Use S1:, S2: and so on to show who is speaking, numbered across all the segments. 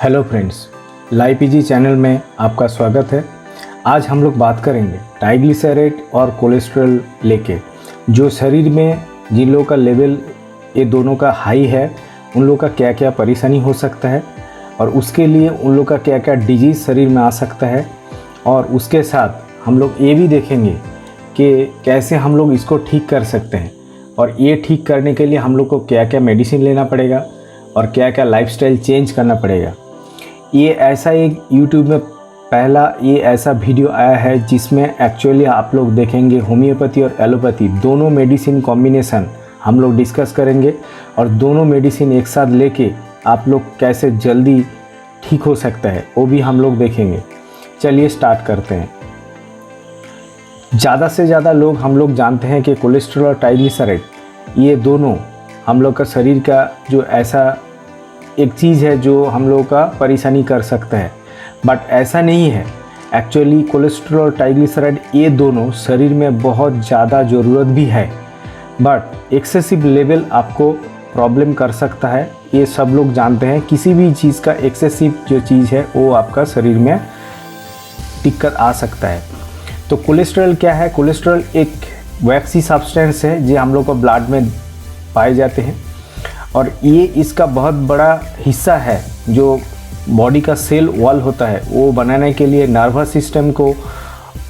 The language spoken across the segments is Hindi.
S1: Hello friends, live PG channel में आपका स्वागत है। आज हम लोग बात करेंगे ट्राइग्लिसराइड और कोलेस्ट्रॉल लेके। जो शरीर में जिन लोगों का लेवल ये दोनों का हाई है, उन लोगों का क्या क्या परेशानी हो सकता है और उसके लिए उन लोगों का क्या क्या डिजीज़ शरीर में आ सकता है। और उसके साथ हम लोग ये भी देखेंगे कि कैसे हम लोग इसको ठीक कर सकते हैं और ये ठीक करने के लिए हम लोग को क्या क्या मेडिसिन लेना पड़ेगा और क्या क्या लाइफस्टाइल चेंज करना पड़ेगा। ये ऐसा एक YouTube में पहला ये ऐसा वीडियो आया है जिसमें एक्चुअली आप लोग देखेंगे होम्योपैथी और एलोपैथी दोनों मेडिसिन कॉम्बिनेशन हम लोग डिस्कस करेंगे और दोनों मेडिसिन एक साथ लेके आप लोग कैसे जल्दी ठीक हो सकता है वो भी हम लोग देखेंगे। चलिए स्टार्ट करते हैं। ज़्यादा से ज़्यादा लोग हम लोग जानते हैं कि कोलेस्ट्रॉल और ट्राइग्लिसराइड ये दोनों हम लोग का शरीर का जो ऐसा एक चीज़ है जो हम लोग का परेशानी कर सकता है, बट ऐसा नहीं है। एक्चुअली कोलेस्ट्रॉल और ट्राइग्लिसराइड ये दोनों शरीर में बहुत ज़्यादा ज़रूरत भी है, बट एक्सेसिव लेवल आपको प्रॉब्लम कर सकता है। ये सब लोग जानते हैं, किसी भी चीज़ का एक्सेसिव जो चीज़ है वो आपका शरीर में दिक्कत आ सकता है। तो कोलेस्ट्रॉल क्या है? कोलेस्ट्रॉल एक वैक्सी सब्सटेंस है जो हम लोग को ब्लड में पाए जाते हैं और ये इसका बहुत बड़ा हिस्सा है। जो बॉडी का सेल वॉल होता है वो बनाने के लिए नर्वस सिस्टम को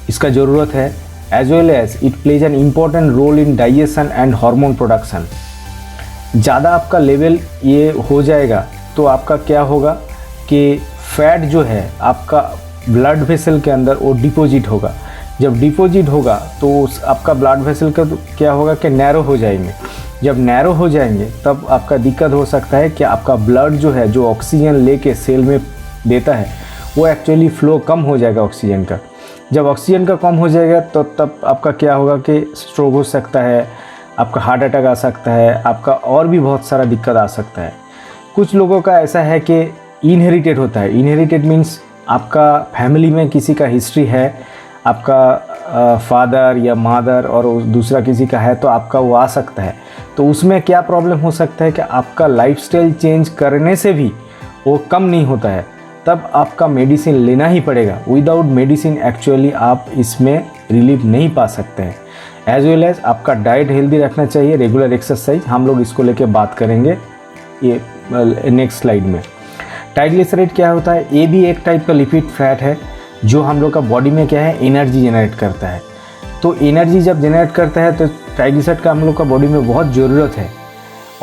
S1: इसका ज़रूरत है, as well as it plays an important role in digestion and hormone production. ज़्यादा आपका लेवल ये हो जाएगा तो आपका क्या होगा कि फैट जो है आपका ब्लड वेसल के अंदर वो डिपॉजिट होगा। जब डिपॉजिट होगा तो आपका ब्लड वेसल का क्या होगा कि नैरो हो जाएंगे। जब नैरो हो जाएंगे तब आपका दिक्कत हो सकता है कि आपका ब्लड जो है जो ऑक्सीजन लेके सेल में देता है वो एक्चुअली फ्लो कम हो जाएगा ऑक्सीजन का। जब ऑक्सीजन का कम हो जाएगा तो तब आपका क्या होगा कि स्ट्रोक हो सकता है, आपका हार्ट अटैक आ सकता है, आपका और भी बहुत सारा दिक्कत आ सकता है। कुछ लोगों का ऐसा है कि इनहेरिटेड होता है। इनहेरिटेड मीन्स आपका फैमिली में किसी का हिस्ट्री है, आपका फादर या मदर और दूसरा किसी का है तो आपका वो आ सकता है। तो उसमें क्या प्रॉब्लम हो सकता है कि आपका लाइफस्टाइल चेंज करने से भी वो कम नहीं होता है, तब आपका मेडिसिन लेना ही पड़ेगा। विदाउट मेडिसिन एक्चुअली आप इसमें रिलीफ नहीं पा सकते हैं। एज वेल एज आपका डाइट हेल्दी रखना चाहिए, रेगुलर एक्सरसाइज, हम लोग इसको लेके बात करेंगे ये नेक्स्ट स्लाइड में। ट्राइग्लिसराइड क्या होता है? ये भी एक टाइप का लिपिड फैट है जो हम लोग का बॉडी में क्या है एनर्जी जनरेट करता है। तो एनर्जी जब जनरेट करता है तो ट्राइग्लिसराइड का हम लोग का बॉडी में बहुत ज़रूरत है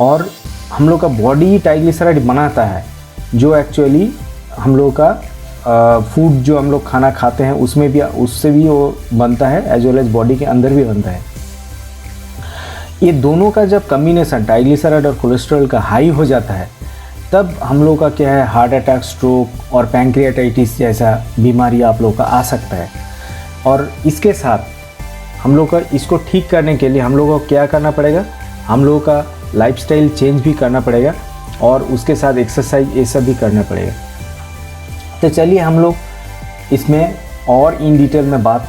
S1: और हम लोग का बॉडी ट्राइग्लिसराइड बनाता है जो एक्चुअली हम लोग का फूड जो हम लोग खाना खाते हैं उसमें भी उससे भी वो बनता है, एज वेल एज बॉडी के अंदर भी बनता है। ये दोनों का जब कम्बिनेशन ट्राइग्लिसराइड और कोलेस्ट्रॉल का हाई हो जाता है तब हम लोग का क्या है हार्ट अटैक, स्ट्रोक और पैंक्रियाटाइटिस जैसा बीमारी आप लोग का आ सकता है। और इसके साथ हम लोग का इसको ठीक करने के लिए हम लोगों को क्या करना पड़ेगा? हम लोगों का लाइफस्टाइल चेंज भी करना पड़ेगा और उसके साथ एक्सरसाइज ये सब भी करना पड़ेगा। तो चलिए हम लोग इसमें और इन डिटेल में बात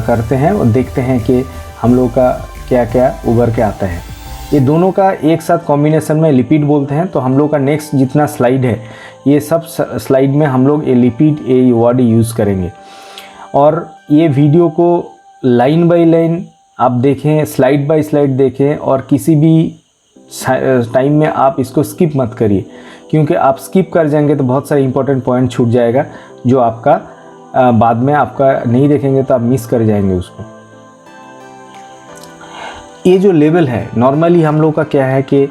S1: करते हैं और देखते हैं कि हम लोग का क्या क्या उभर के आता है। ये दोनों का एक साथ कॉम्बिनेशन में लिपिड बोलते हैं। तो हम लोग का नेक्स्ट जितना स्लाइड है ये सब स्लाइड में हम लोग ये लिपिड ये वर्ड यूज़ करेंगे और ये वीडियो को लाइन बाय लाइन आप देखें, स्लाइड बाय स्लाइड देखें और किसी भी टाइम में आप इसको स्किप मत करिए, क्योंकि आप स्किप कर जाएंगे तो बहुत सारे इंपॉर्टेंट पॉइंट छूट जाएगा जो आपका बाद में आपका नहीं देखेंगे तो आप मिस कर जाएंगे उसको। ये जो लेवल है नॉर्मली हम लोग का क्या है कि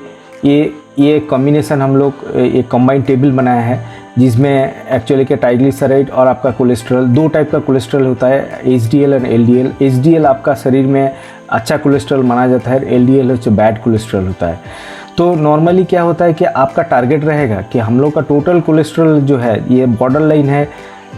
S1: ये कॉम्बिनेशन हम लोग एक कंबाइंड टेबल बनाया है जिसमें एक्चुअली के ट्राइग्लिसराइड और आपका कोलेस्ट्रॉल, दो टाइप का कोलेस्ट्रॉल होता है, एचडीएल और एलडीएल। एचडीएल आपका शरीर में अच्छा कोलेस्ट्रॉल माना जाता है, एलडीएल जो बैड कोलेस्ट्रॉल होता है। तो नॉर्मली क्या होता है कि आपका टारगेट रहेगा कि हम लोग का टोटल कोलेस्ट्रॉल जो है ये बॉर्डर लाइन है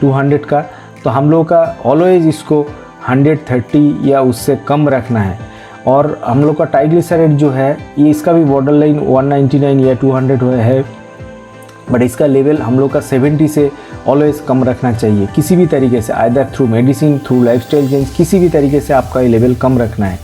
S1: 200 का, तो हम लोग का ऑलवेज इसको 130 या उससे कम रखना है। और हम लोग का ट्राइग्लिसराइड जो है ये इसका भी बॉर्डर लाइन 199 या 200 है, बट इसका लेवल हम लोग का 70 से ऑलवेज कम रखना चाहिए किसी भी तरीके से, either through medicine, through lifestyle change, किसी भी तरीके से आपका ये लेवल कम रखना है।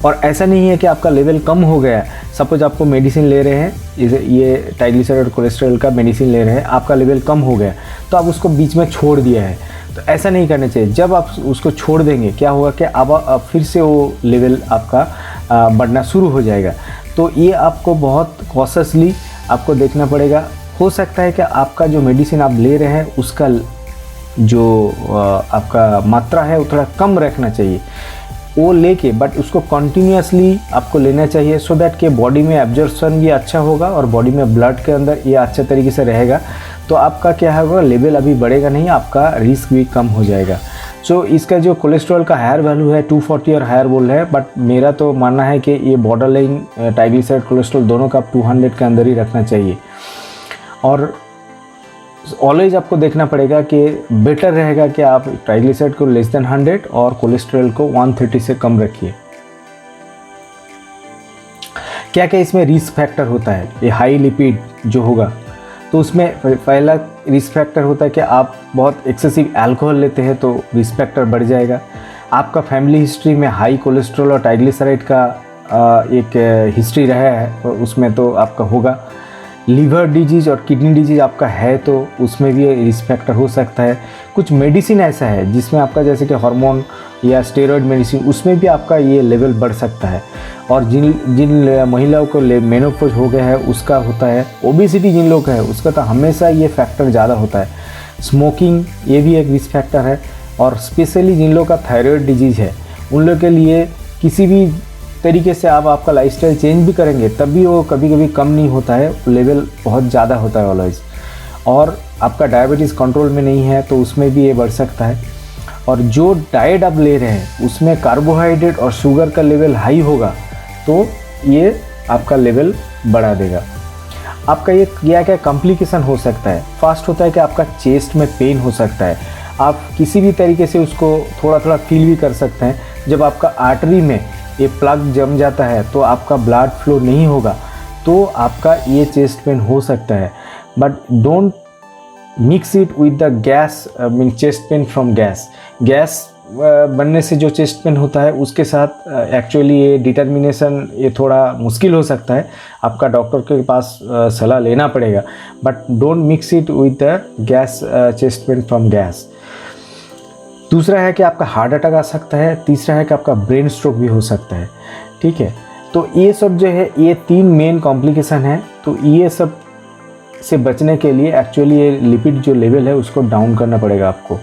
S1: और ऐसा नहीं है कि आपका लेवल कम हो गया, सपोज आपको मेडिसिन ले रहे हैं, ये ट्राइग्लिसराइड कोलेस्ट्रॉल का मेडिसिन ले रहे हैं, आपका लेवल कम हो गया तो आप उसको बीच में छोड़ दिया है, तो ऐसा नहीं करना चाहिए। जब आप उसको छोड़ देंगे क्या होगा कि अब फिर से वो लेवल आपका बढ़ना शुरू हो जाएगा। तो ये आपको बहुत कॉशियसली आपको देखना पड़ेगा। हो सकता है कि आपका जो मेडिसिन आप ले रहे हैं उसका जो आपका मात्रा है वो थोड़ा कम रखना चाहिए, वो लेके बट उसको कंटिन्यूअसली आपको लेना चाहिए, सो दैट कि बॉडी में एब्जॉर्प्शन भी अच्छा होगा और बॉडी में ब्लड के अंदर ये अच्छा तरीके से रहेगा। तो आपका क्या होगा, लेवल अभी बढ़ेगा नहीं, आपका रिस्क भी कम हो जाएगा। सो इसका जो कोलेस्ट्रॉल का हायर वैल्यू है 240 और हायर बोल रहे हैं, बट मेरा तो मानना है कि ये बॉर्डर लाइन ट्राइग्लिसराइड कोलेस्ट्रॉल दोनों का 200 के अंदर ही रखना चाहिए। और ऑलवेज आपको देखना पड़ेगा कि बेटर रहेगा कि आप ट्राइग्लिसराइड को लेस देन 100 और कोलेस्ट्रॉल को 130 से कम रखिए। क्या क्या इसमें रिस्क फैक्टर होता है, ये हाई लिपिड जो होगा तो उसमें पहला रिस्क फैक्टर होता है कि आप बहुत एक्सेसिव अल्कोहल लेते हैं तो रिस्क फैक्टर बढ़ जाएगा। आपका फैमिली हिस्ट्री में हाई कोलेस्ट्रॉल और ट्राइग्लिसराइड का एक हिस्ट्री रहा है उसमें तो आपका होगा। लीवर डिजीज़ और किडनी डिजीज़ आपका है तो उसमें भी रिस्क फैक्टर हो सकता है। कुछ मेडिसिन ऐसा है जिसमें आपका जैसे कि हार्मोन या स्टेरॉयड मेडिसिन, उसमें भी आपका ये लेवल बढ़ सकता है। और जिन महिलाओं को मेनोपॉज हो गया है उसका होता है। ओबेसिटी जिन लोग का है उसका तो हमेशा ये फैक्टर ज़्यादा होता है। स्मोकिंग ये भी एक रिस्क फैक्टर है। और स्पेशली जिन लोग का थायराइड डिजीज़ है उन लोग के लिए किसी भी तरीके से आप आपका लाइफस्टाइल चेंज भी करेंगे तब भी वो कभी कभी कम नहीं होता है, लेवल बहुत ज़्यादा होता है ऑलवेज। और आपका डायबिटीज़ कंट्रोल में नहीं है तो उसमें भी ये बढ़ सकता है। और जो डाइट आप ले रहे हैं उसमें कार्बोहाइड्रेट और शुगर का लेवल हाई होगा तो ये आपका लेवल बढ़ा देगा। आपका ये क्या कॉम्प्लिकेशन हो सकता है। फर्स्ट होता है कि आपका चेस्ट में पेन हो सकता है, आप किसी भी तरीके से उसको थोड़ा थोड़ा फील भी कर सकते हैं। जब आपका आर्टरी में ये प्लग जम जाता है तो आपका ब्लड फ्लो नहीं होगा तो आपका ये चेस्ट पेन हो सकता है। But don't mix it with the gas, mean chest pain from gas बनने से जो चेस्ट पेन होता है उसके साथ एक्चुअली ये डिटर्मिनेशन ये थोड़ा मुश्किल हो सकता है, आपका डॉक्टर के पास सलाह लेना पड़ेगा। But don't mix it with the gas, chest pain from gas. दूसरा है कि आपका हार्ट अटैक आ सकता है। तीसरा है कि आपका ब्रेन स्ट्रोक भी हो सकता है। ठीक है, तो ये सब जो है ये 3 मेन कॉम्प्लिकेशन है। तो ये सब से बचने के लिए एक्चुअली ये लिपिड जो लेवल है उसको डाउन करना पड़ेगा आपको।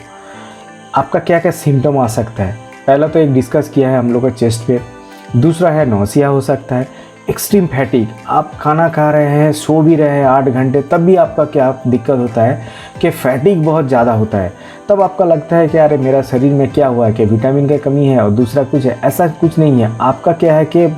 S1: आपका क्या क्या सिम्टम आ सकता है, पहला तो एक डिस्कस किया है हम लोग का चेस्ट पेन। दूसरा है नौसिया हो सकता है, एक्सट्रीम फैटिक, आप खाना खा रहे हैं, सो भी रहे हैं 8 घंटे तब भी आपका क्या दिक्कत होता है कि फैटिक बहुत ज़्यादा होता है। तब आपका लगता है कि अरे मेरा शरीर में क्या हुआ है, कि विटामिन की कमी है और दूसरा कुछ है। ऐसा कुछ नहीं है, आपका क्या है कि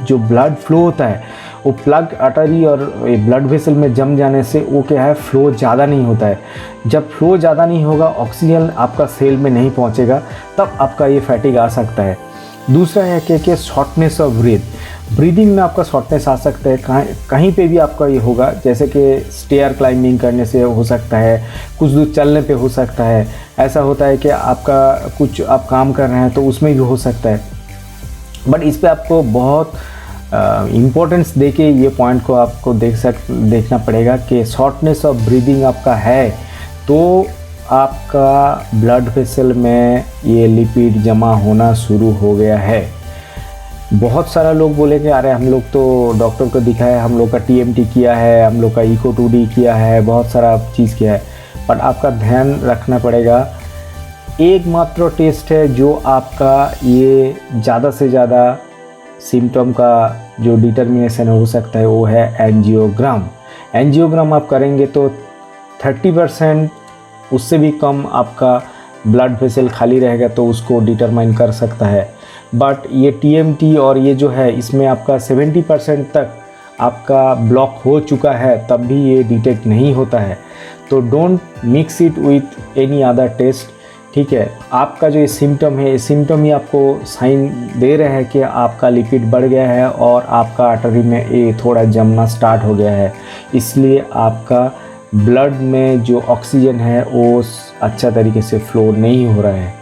S1: जो ब्लड फ्लो होता है वो प्लग आर्टरी और ब्लड वेसल में जम जाने से वो क्या है फ्लो ज़्यादा नहीं होता है। जब फ्लो ज़्यादा नहीं होगा, ऑक्सीजन आपका सेल में नहीं पहुंचेगा, तब आपका ये फैटिक आ सकता है। दूसरा है कि शॉर्टनेस ऑफ ब्रीदिंग में आपका शॉर्टनेस आ सकता है, कहीं पे भी आपका ये होगा, जैसे कि स्टेयर क्लाइंबिंग करने से हो सकता है, कुछ दूर चलने पे हो सकता है। ऐसा होता है कि आपका कुछ आप काम कर रहे हैं तो उसमें भी हो सकता है। बट इस पे आपको बहुत इम्पोर्टेंस देके ये पॉइंट को आपको देखना पड़ेगा कि शॉर्टनेस ऑफ ब्रीदिंग आपका है तो आपका ब्लड वेसल में ये लिपिड जमा होना शुरू हो गया है। बहुत सारा लोग बोले कि अरे हम लोग तो डॉक्टर को दिखाया, हम लोग का TMT किया है, हम लोग का Echo 2D किया है, बहुत सारा चीज़ किया है। बट आपका ध्यान रखना पड़ेगा, एकमात्र टेस्ट है जो आपका ये ज़्यादा से ज़्यादा सिम्टम का जो डिटर्मिनेशन हो सकता है वो है एंजियोग्राम। एंजियोग्राम आप करेंगे तो 30% उससे भी कम आपका ब्लड वेसल खाली रहेगा तो उसको डिटरमाइन कर सकता है। बट ये TMT और ये जो है इसमें आपका 70% तक आपका ब्लॉक हो चुका है तब भी ये डिटेक्ट नहीं होता है। तो don't mix it with any other taste. ठीक है, आपका जो ये सिम्टम है, ये सिम्टम ही आपको साइन दे रहे हैं कि आपका लिपिड बढ़ गया है और आपका आर्टरी में ये थोड़ा जमना स्टार्ट हो गया है, इसलिए आपका ब्लड में जो ऑक्सीजन है वो अच्छा तरीके से फ्लो नहीं हो रहा है।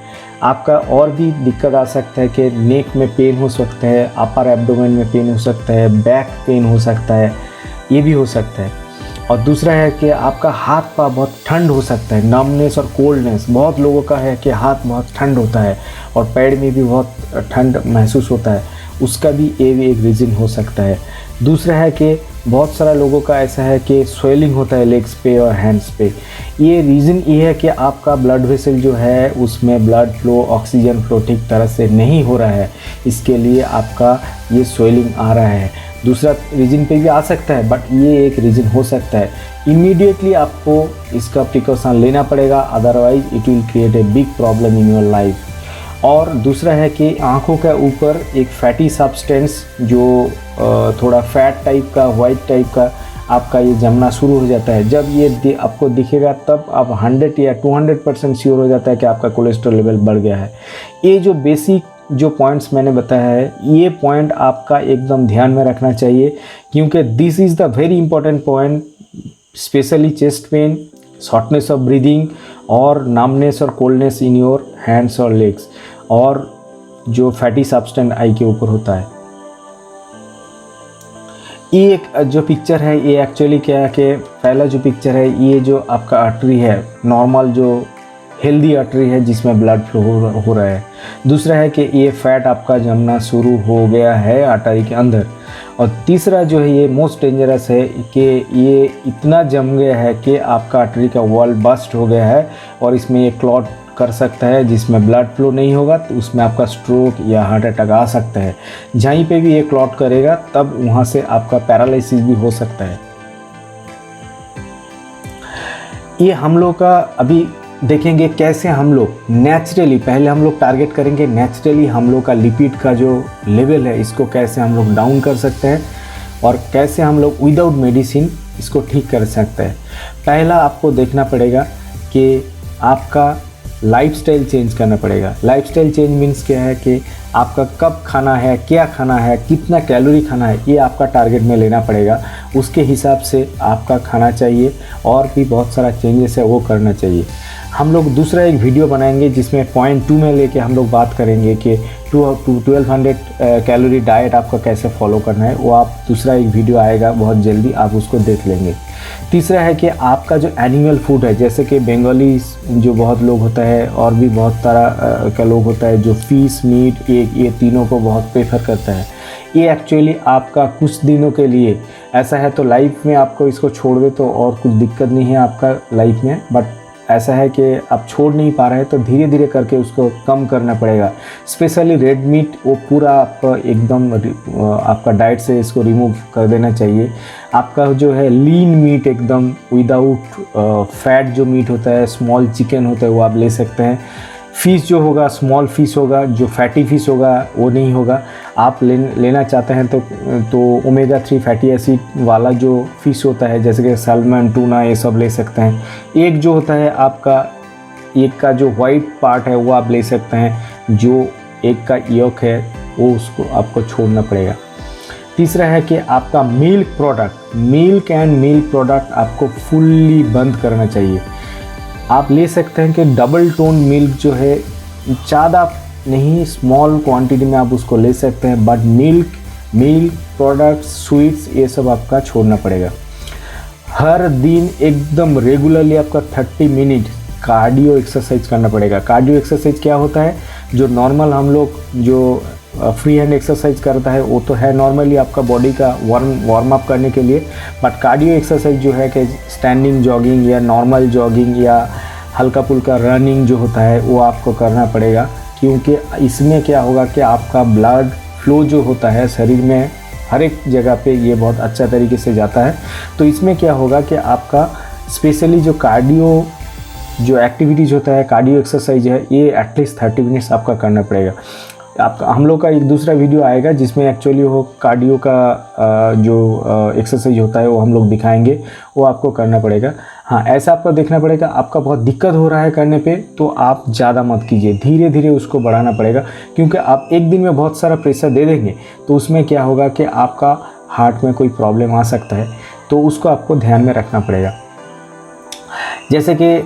S1: आपका और भी दिक्कत आ सकता है कि नेक में पेन हो सकता है, अपर एब्डोमेन में पेन हो सकता है, बैक पेन हो सकता है, ये भी हो सकता है। और दूसरा है कि आपका हाथ पाँव बहुत ठंड हो सकता है, नमनेस और कोल्डनेस। बहुत लोगों का है कि हाथ बहुत ठंड होता है और पैर में भी बहुत ठंड महसूस होता है, उसका भी ये भी एक रीज़न हो सकता है। दूसरा है कि बहुत सारा लोगों का ऐसा है कि स्वेलिंग होता है लेग्स पे और हैंड्स पे। ये रीज़न ये है कि आपका ब्लड वेसल जो है उसमें ब्लड फ्लो, ऑक्सीजन फ्लो ठीक तरह से नहीं हो रहा है, इसके लिए आपका ये स्वेलिंग आ रहा है। दूसरा रीज़न पे भी आ सकता है, बट ये एक रीज़न हो सकता है। इमीडिएटली आपको इसका प्रिकॉशन लेना पड़ेगा, otherwise it will create a big problem in your life. और दूसरा है कि आँखों के ऊपर एक फैटी सब्सटेंस जो थोड़ा फैट टाइप का, वाइट टाइप का आपका ये जमना शुरू हो जाता है। जब ये आपको दिखेगा तब आप 100 या 200% श्योर हो जाता है कि आपका कोलेस्ट्रॉल लेवल बढ़ गया है। ये जो बेसिक जो पॉइंट्स मैंने बताया है, ये पॉइंट आपका एकदम ध्यान में रखना चाहिए, क्योंकि this is the very important point, specially chest pain, shortness of breathing और नमनेस और कोल्डनेस इन योर हैंड्स और लेग्स, और जो फैटी सब्सटेंस आई के ऊपर होता है। ये एक जो पिक्चर है ये एक्चुअली क्या है कि पहला जो पिक्चर है ये जो आपका आर्टरी है, नॉर्मल जो हेल्दी आर्टरी है जिसमें ब्लड फ्लो हो रहा है। दूसरा है कि ये फैट आपका जमना शुरू हो गया है आर्टरी के अंदर। और तीसरा जो है ये मोस्ट डेंजरस है कि ये इतना जम गया है कि आपका आर्टरी का वॉल बस्ट हो गया है और इसमें ये क्लॉट कर सकता है, जिसमें ब्लड फ्लो नहीं होगा तो उसमें आपका स्ट्रोक या हार्ट अटैक आ सकता है। जहीं पे भी ये क्लॉट करेगा तब वहाँ से आपका पैरालिसिस भी हो सकता है। ये हम लोग का अभी देखेंगे कैसे हम लोग नेचुरली, पहले हम लोग टारगेट करेंगे नेचुरली हम लोग का लिपिड का जो लेवल है इसको कैसे हम लोग डाउन कर सकते हैं और कैसे हम लोग विदाउट मेडिसिन इसको ठीक कर सकते हैं। पहला आपको देखना पड़ेगा कि आपका लाइफस्टाइल चेंज करना पड़ेगा। लाइफस्टाइल चेंज मीन्स क्या है कि आपका कब खाना है, क्या खाना है, कितना कैलोरी खाना है, ये आपका टारगेट में लेना पड़ेगा। उसके हिसाब से आपका खाना चाहिए और भी बहुत सारा चेंजेस है वो करना चाहिए। हम लोग दूसरा एक वीडियो बनाएंगे जिसमें पॉइंट 2 में लेके हम लोग बात करेंगे कि 1200 कैलोरी डाइट आपका कैसे फॉलो करना है। वो आप दूसरा एक वीडियो आएगा बहुत जल्दी, आप उसको देख लेंगे। तीसरा है कि आपका जो एनिमल फूड है, जैसे कि बंगाली जो बहुत लोग होता है और भी बहुत तरह का लोग होता है जो फिश, मीट, एग, ये तीनों को बहुत प्रेफर करता है। ये एक्चुअली आपका कुछ दिनों के लिए ऐसा है, तो लाइफ में आपको इसको छोड़ दे तो और कुछ दिक्कत नहीं है आपका लाइफ में, बट ऐसा है कि आप छोड़ नहीं पा रहे हैं तो धीरे धीरे करके उसको कम करना पड़ेगा। स्पेशली रेड मीट वो पूरा आपका एकदम आपका डाइट से इसको रिमूव कर देना चाहिए। आपका जो है लीन मीट एकदम विदाउट फैट जो मीट होता है, स्मॉल चिकन होता है वो आप ले सकते हैं। फ़िश जो होगा स्मॉल फ़िश होगा, जो फैटी फ़िश होगा वो नहीं होगा। आप लेना चाहते हैं तो ओमेगा 3 फैटी एसिड वाला जो फ़िश होता है जैसे कि सैल्मन, टूना, ये सब ले सकते हैं। एक जो होता है आपका एक का जो वाइट पार्ट है वो आप ले सकते हैं, जो एक का यॉक है वो उसको आपको छोड़ना पड़ेगा। तीसरा है कि आपका मिल्क एंड मिल्क प्रोडक्ट आपको फुल्ली बंद करना चाहिए। आप ले सकते हैं कि डबल टोन मिल्क जो है ज़्यादा नहीं, स्मॉल क्वांटिटी में आप उसको ले सकते हैं, बट मिल्क प्रोडक्ट्स, स्वीट्स, ये सब आपका छोड़ना पड़ेगा। हर दिन एकदम रेगुलरली आपका 30 मिनट कार्डियो एक्सरसाइज करना पड़ेगा। कार्डियो एक्सरसाइज क्या होता है, जो नॉर्मल हम लोग जो फ्री हैंड एक्सरसाइज करता है वो तो है नॉर्मली आपका बॉडी का वार्म अप करने के लिए, बट कार्डियो एक्सरसाइज जो है कि स्टैंडिंग जॉगिंग या नॉर्मल जॉगिंग या हल्का फुल्का रनिंग जो होता है वो आपको करना पड़ेगा। क्योंकि इसमें क्या होगा कि आपका ब्लड फ्लो जो होता है शरीर में हर एक जगह पे ये बहुत अच्छा तरीके से जाता है। तो इसमें क्या होगा कि आपका स्पेशली जो कार्डियो जो एक्टिविटीज़ होता है, कार्डियो एक्सरसाइज है, ये एटलीस्ट 30 मिनट्स आपका करना पड़ेगा। आपका हम लोग का एक दूसरा वीडियो आएगा जिसमें एक्चुअली वो कार्डियो का जो एक्सरसाइज होता है वो हम लोग दिखाएंगे, वो आपको करना पड़ेगा। हाँ, ऐसा आपको देखना पड़ेगा। आपका बहुत दिक्कत हो रहा है करने पे तो आप ज़्यादा मत कीजिए, धीरे धीरे उसको बढ़ाना पड़ेगा। क्योंकि आप एक दिन में बहुत सारा प्रेशर दे देंगे तो उसमें क्या होगा कि आपका हार्ट में कोई प्रॉब्लम आ सकता है, तो उसको आपको ध्यान में रखना पड़ेगा। जैसे कि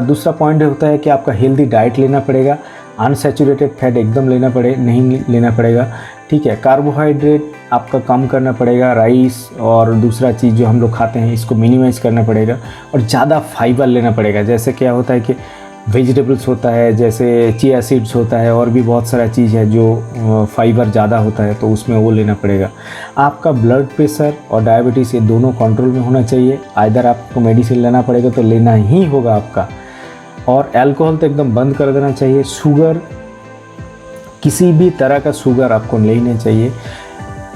S1: दूसरा पॉइंट होता है कि आपका हेल्दी डाइट लेना पड़ेगा, अनसैचुरेटेड फैट एकदम नहीं लेना पड़ेगा, ठीक है। कार्बोहाइड्रेट आपका कम करना पड़ेगा, राइस और दूसरा चीज़ जो हम लोग खाते हैं इसको मिनिमाइज़ करना पड़ेगा, और ज़्यादा फाइबर लेना पड़ेगा। जैसे क्या होता है कि वेजिटेबल्स होता है, जैसे चिया सीड्स होता है, और भी बहुत सारा चीज़ है जो फाइबर ज़्यादा होता है, तो उसमें वो लेना पड़ेगा। आपका ब्लड प्रेशर और डायबिटीज़ ये दोनों कंट्रोल में होना चाहिए। आइदर आपको मेडिसिन लेना पड़ेगा तो लेना ही होगा आपका, और अल्कोहल तो एकदम बंद कर देना चाहिए। शुगर, किसी भी तरह का शुगर आपको लेना चाहिए।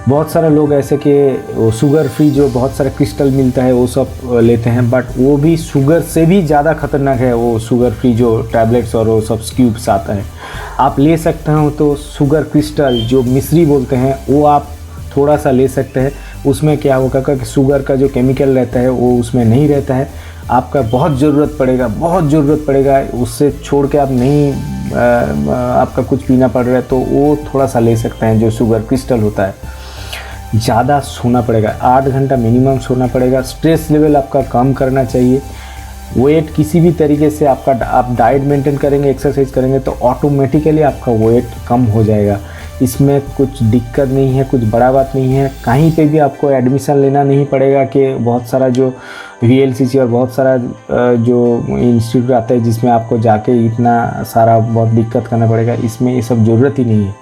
S1: बहुत सारे लोग ऐसे कि शुगर फ्री जो बहुत सारा क्रिस्टल मिलता है वो सब लेते हैं, बट वो भी शुगर से भी ज़्यादा खतरनाक है वो शुगर फ्री जो टैबलेट्स और वो सब क्यूब्स आता है। आप ले सकते हो तो शुगर क्रिस्टल जो मिश्री बोलते हैं वो आप थोड़ा सा ले सकते हैं। उसमें क्या होगा कि शुगर का जो केमिकल रहता है वो उसमें नहीं रहता है। आपका बहुत ज़रूरत पड़ेगा उससे छोड़ के आप नहीं आपका कुछ पीना पड़ रहा है तो वो थोड़ा सा ले सकते हैं जो शुगर क्रिस्टल होता है। ज़्यादा सोना पड़ेगा, 8 घंटा मिनिमम सोना पड़ेगा। स्ट्रेस लेवल आपका कम करना चाहिए। वेट किसी भी तरीके से आप डाइट मेंटेन करेंगे, एक्सरसाइज करेंगे तो ऑटोमेटिकली आपका वेट कम हो जाएगा। इसमें कुछ दिक्कत नहीं है, कुछ बड़ा बात नहीं है। कहीं पे भी आपको एडमिशन लेना नहीं पड़ेगा कि बहुत सारा जो VLCC और बहुत सारा जो इंस्टीट्यूट आता है जिसमें आपको जाके इतना सारा बहुत दिक्कत करना पड़ेगा, इसमें ये सब ज़रूरत ही नहीं है।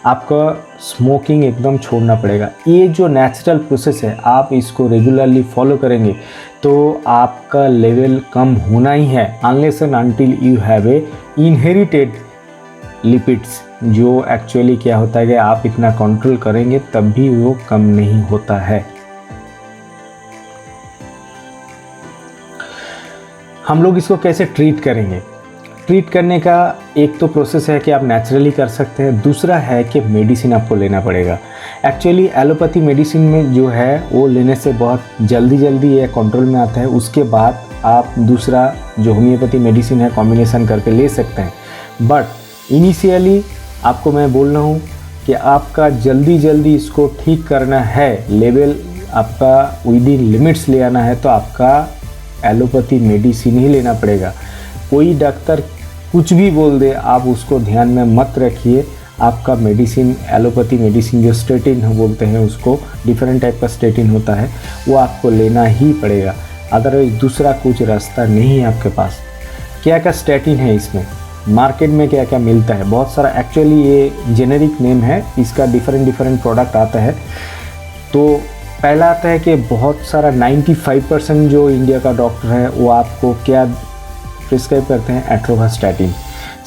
S1: आपका स्मोकिंग एकदम छोड़ना पड़ेगा। ये जो नेचुरल प्रोसेस है आप इसको रेगुलरली फॉलो करेंगे तो आपका लेवल कम होना ही है, unless and until you have a inherited lipids, जो एक्चुअली क्या होता है कि आप इतना कंट्रोल करेंगे तब भी वो कम नहीं होता है। हम लोग इसको कैसे ट्रीट करेंगे? ट्रीट करने का एक तो प्रोसेस है कि आप नेचुरली कर सकते हैं, दूसरा है कि मेडिसिन आपको लेना पड़ेगा। एक्चुअली एलोपैथी मेडिसिन में जो है वो लेने से बहुत जल्दी ये कंट्रोल में आता है। उसके बाद आप दूसरा जो होम्योपैथी मेडिसिन है कॉम्बिनेशन करके ले सकते हैं। बट इनिशियली आपको मैं बोल रहा हूँ कि आपका जल्दी इसको ठीक करना है, लेवल आपका विद इन लिमिट्स ले आना है तो आपका एलोपैथी मेडिसिन ही लेना पड़ेगा। कोई डॉक्टर कुछ भी बोल दे आप उसको ध्यान में मत रखिए। आपका मेडिसिन, एलोपैथी मेडिसिन जो स्टेटिन बोलते हैं उसको, डिफरेंट टाइप का स्टेटिन होता है, वो आपको लेना ही पड़ेगा। अदरवाइज दूसरा कुछ रास्ता नहीं है आपके पास। क्या स्टेटिन है इसमें, मार्केट में क्या क्या मिलता है, बहुत सारा। एक्चुअली ये जेनेरिक नेम है, इसका डिफरेंट प्रोडक्ट आता है। तो पहला आता है कि बहुत सारा 95% जो इंडिया का डॉक्टर है वो आपको क्या प्रिस्क्राइब करते हैं, एट्रोवास्टैटिन।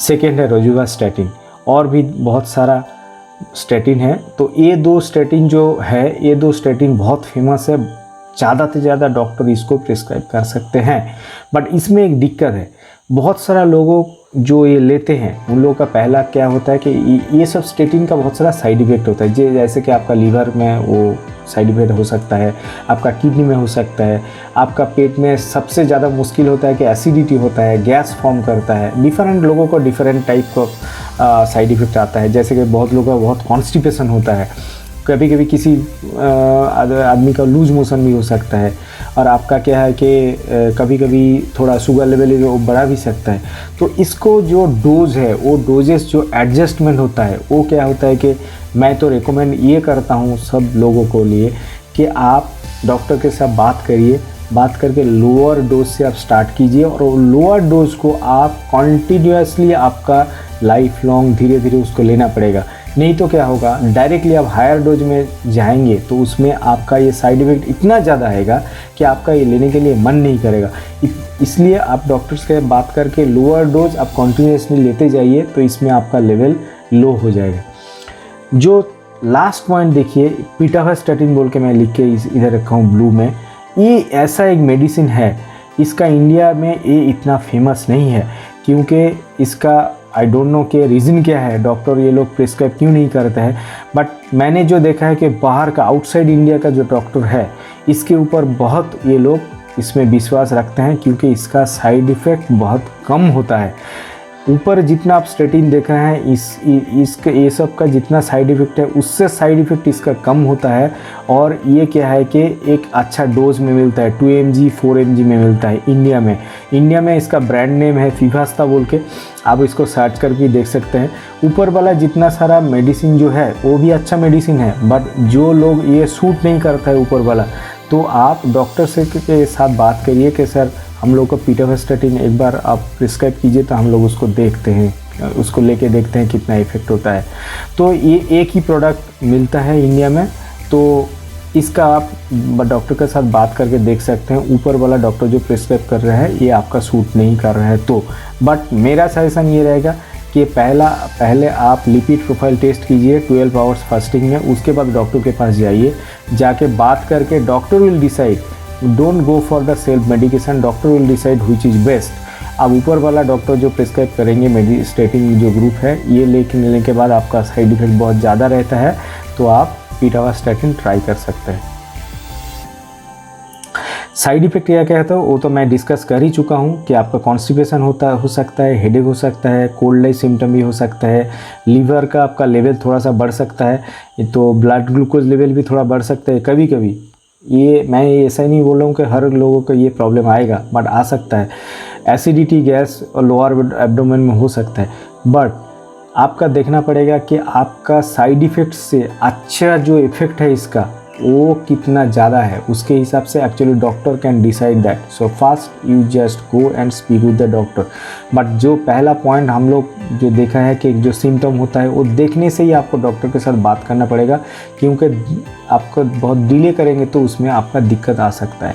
S1: सेकेंड है रोजुवास्टैटिन, और भी बहुत सारा स्टैटिन है। तो ये 2 स्टैटिन जो है, ये 2 स्टैटिन बहुत फेमस है, ज़्यादा से ज़्यादा डॉक्टर इसको प्रिस्क्राइब कर सकते हैं। बट इसमें एक दिक्कत है, बहुत सारा लोगों जो ये लेते हैं उन लोगों का पहला क्या होता है कि ये सब स्टेटिन का बहुत सारा साइड इफ़ेक्ट होता है। जैसे कि आपका लीवर में वो साइड इफ़ेक्ट हो सकता है, आपका किडनी में हो सकता है, आपका पेट में सबसे ज़्यादा मुश्किल होता है कि एसिडिटी होता है, गैस फॉर्म करता है। डिफरेंट लोगों को डिफरेंट टाइप का साइड इफ़ेक्ट आता है। जैसे कि बहुत लोगों का बहुत कॉन्स्टिपेशन होता है, कभी कभी किसी आदमी का लूज मोशन भी हो सकता है, और आपका क्या है कि कभी कभी थोड़ा शुगर लेवल जो बढ़ा भी सकता है। तो इसको जो डोज है, वो डोजेस जो एडजस्टमेंट होता है वो क्या होता है कि मैं तो रिकमेंड ये करता हूँ सब लोगों को लिए कि आप डॉक्टर के साथ बात करिए, बात करके लोअर डोज से आप स्टार्ट कीजिए, और लोअर डोज को आप कॉन्टीन्यूसली आपका लाइफ लॉन्ग धीरे धीरे उसको लेना पड़ेगा। नहीं तो क्या होगा, डायरेक्टली आप हायर डोज में जाएंगे तो उसमें आपका ये साइड इफ़ेक्ट इतना ज़्यादा आएगा कि आपका ये लेने के लिए मन नहीं करेगा। इसलिए आप डॉक्टर्स के बात करके लोअर डोज आप कॉन्टीन्यूसली लेते जाइए, तो इसमें आपका लेवल लो हो जाएगा। जो लास्ट पॉइंट देखिए, पिटावास्टैटिन बोल के मैं लिख के इधर रखा हूँ ब्लू में। ये ऐसा एक मेडिसिन है, इसका इंडिया में ये इतना फेमस नहीं है क्योंकि इसका आई डोंट नो कि रीज़न क्या है, डॉक्टर ये लोग प्रिस्क्राइब क्यों नहीं करते हैं। बट मैंने जो देखा है कि बाहर का, आउटसाइड इंडिया का जो डॉक्टर है, इसके ऊपर बहुत ये लोग इसमें विश्वास रखते हैं क्योंकि इसका साइड इफ़ेक्ट बहुत कम होता है। ऊपर जितना आप स्टेटिन देख रहे हैं इसका ये सब का जितना साइड इफ़ेक्ट है उससे साइड इफ़ेक्ट इसका कम होता है। और ये क्या है कि एक अच्छा डोज में मिलता है, 2 mg 4 mg में मिलता है इंडिया में इसका ब्रांड नेम है फीवास्ता बोल के, आप इसको सर्च करके देख सकते हैं। ऊपर वाला जितना सारा मेडिसिन जो है वो भी अच्छा मेडिसिन है, बट जो लोग ये सूट नहीं करता है ऊपर वाला, तो आप डॉक्टर से के साथ बात करिए कि सर हम लोग को पिटोवास्टैटिन एक बार आप प्रिस्क्राइब कीजिए, तो हम लोग उसको देखते हैं, उसको लेके देखते हैं कितना इफ़ेक्ट होता है। तो ये एक ही प्रोडक्ट मिलता है इंडिया में, तो इसका आप डॉक्टर के साथ बात करके देख सकते हैं। ऊपर वाला डॉक्टर जो प्रिस्क्राइब कर रहा है ये आपका सूट नहीं कर रहा है तो, बट मेरा सजेशन ये रहेगा कि पहले आप लिपिड प्रोफाइल टेस्ट कीजिए 12 आवर्स फास्टिंग में, उसके बाद डॉक्टर के पास जाइए, जाके बात करके doctor will decide, don't go for the self medication, doctor will decide which is best. अब ऊपर वाला डॉक्टर जो प्रिस्क्राइब करेंगे मेडिस्टेटिन जो ग्रुप है, ये लेने के बाद आपका साइड इफेक्ट बहुत ज़्यादा रहता है, तो आप पिटोवास्टैटिन ट्राई कर सकते हैं। साइड इफ़ेक्ट क्या कहता है वो तो मैं डिस्कस कर ही चुका हूँ कि आपका कॉन्स्टिपेशन हो सकता है, हेडेक हो सकता है, कोल्ड लाइक सिम्टम भी हो सकता है, लीवर का आपका लेवल थोड़ा सा बढ़ सकता है, तो ब्लड ग्लूकोज लेवल भी थोड़ा बढ़ सकता है कभी कभी। ये मैं ऐसा ही नहीं बोल रहा हूँ कि हर लोगों को ये प्रॉब्लम आएगा, बट आ सकता है। एसिडिटी, गैस और लोअर एब्डोमेन में हो सकता है, बट आपका देखना पड़ेगा कि आपका साइड इफ़ेक्ट से अच्छा जो इफ़ेक्ट है इसका वो कितना ज़्यादा है, उसके हिसाब से actually doctor can decide that. So fast you just go and speak with the doctor. But जो पहला पॉइंट हम लोग जो देखा है कि जो सिम्टम होता है वो देखने से ही आपको डॉक्टर के साथ बात करना पड़ेगा, क्योंकि आपको बहुत डिले करेंगे तो उसमें आपका दिक्कत आ सकता है।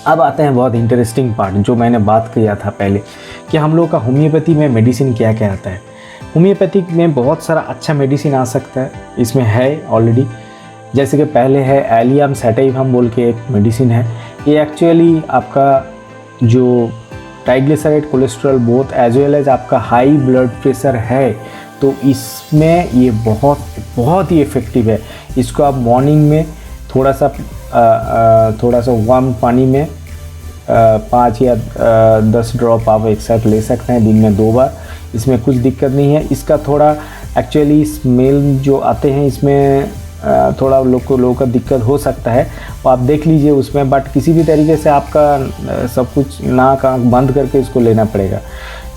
S1: अब आते हैं बहुत इंटरेस्टिंग पार्ट जो मैंने बात किया था पहले कि हम लोग का होम्योपैथी में मेडिसिन क्या क्या आता है। होम्योपैथिक में बहुत सारा अच्छा मेडिसिन आ सकता है, इसमें है ऑलरेडी। जैसे कि पहले है एलियम सैटाइवम बोल के एक मेडिसिन है, ये एक्चुअली आपका जो triglyceride cholesterol both as well as आपका हाई ब्लड प्रेशर है तो इसमें ये बहुत ही इफ़ेक्टिव है। इसको आप मॉर्निंग में थोड़ा सा वार्म पानी में 5 या 10 ड्रॉप आप एक साथ ले सकते हैं दिन में 2 बार, इसमें कुछ दिक्कत नहीं है। इसका थोड़ा एक्चुअली स्मेल जो आते हैं इसमें थोड़ा लोगों का दिक्कत हो सकता है, तो आप देख लीजिए उसमें, बट किसी भी तरीके से आपका सब कुछ नाक आँख बंद करके इसको लेना पड़ेगा।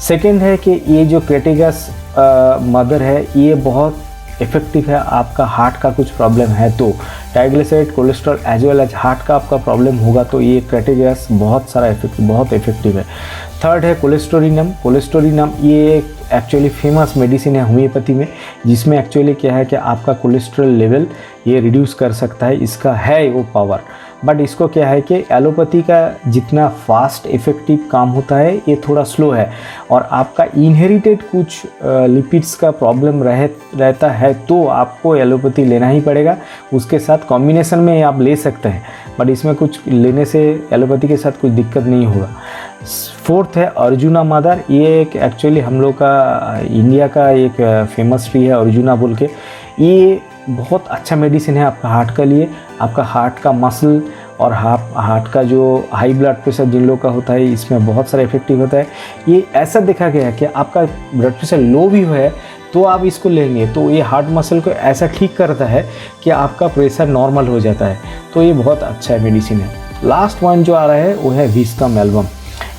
S1: सेकंड है कि ये जो क्रेटिगस मदर है ये बहुत इफ़ेक्टिव है। आपका हार्ट का कुछ प्रॉब्लम है तो triglyceride cholesterol as well as heart का आपका प्रॉब्लम होगा तो ये क्रेटिगस बहुत इफ़ेक्टिव है। थर्ड है कोलेस्टोरिनम ये एक्चुअली फेमस मेडिसिन है होम्योपैथी में, जिसमें एक्चुअली क्या है कि आपका कोलेस्ट्रॉल लेवल ये रिड्यूस कर सकता है, इसका है वो पावर। बट इसको क्या है कि एलोपैथी का जितना फास्ट इफ़ेक्टिव काम होता है ये थोड़ा स्लो है, और आपका इनहेरिटेड कुछ लिपिड्स का प्रॉब्लम रहता है तो आपको एलोपैथी लेना ही पड़ेगा। उसके साथ कॉम्बिनेशन में आप ले सकते हैं, बट इसमें कुछ लेने से एलोपैथी के साथ कुछ दिक्कत नहीं होगा। फोर्थ है अर्जुना मदर, ये एक एक्चुअली हम लोग का इंडिया का एक फेमस ट्री है अर्जुना बोल के। ये बहुत अच्छा मेडिसिन है आपका हार्ट के लिए, आपका हार्ट का मसल और हार्ट का जो हाई ब्लड प्रेशर जिन लोग का होता है इसमें बहुत सारा इफेक्टिव होता है। ये ऐसा देखा गया है कि आपका ब्लड प्रेशर लो भी है तो आप इसको लेंगे तो ये हार्ट मसल को ऐसा ठीक करता है कि आपका प्रेशर नॉर्मल हो जाता है, तो ये बहुत अच्छा मेडिसिन है। लास्ट वन जो आ रहा है वो है विस्कम एल्बम।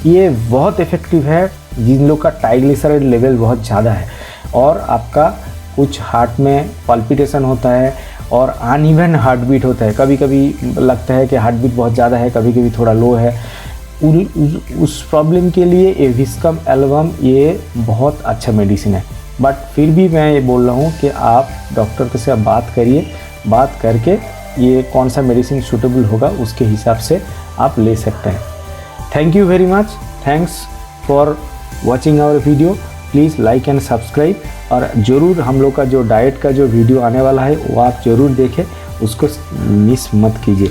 S1: ये बहुत इफ़ेक्टिव है जिन लोग का ट्राइग्लिसराइड लेवल बहुत ज़्यादा है और आपका कुछ हार्ट में पल्पिटेशन होता है और अनइवन हार्ट बीट होता है, कभी कभी लगता है कि हार्ट बीट बहुत ज़्यादा है, कभी कभी थोड़ा लो है। उस प्रॉब्लम के लिए ये विस्कम एल्बम ये बहुत अच्छा मेडिसिन है। बट फिर भी मैं ये बोल रहा हूँ कि आप डॉक्टर के साथ बात करिए, बात करके ये कौन सा मेडिसिन सूटेबल होगा उसके हिसाब से आप ले सकते हैं। Thank you very much, thanks for watching our video. Please like and subscribe, और ज़रूर हम लोग का जो डाइट का जो वीडियो आने वाला है वो आप ज़रूर देखें, उसको मिस मत कीजिए।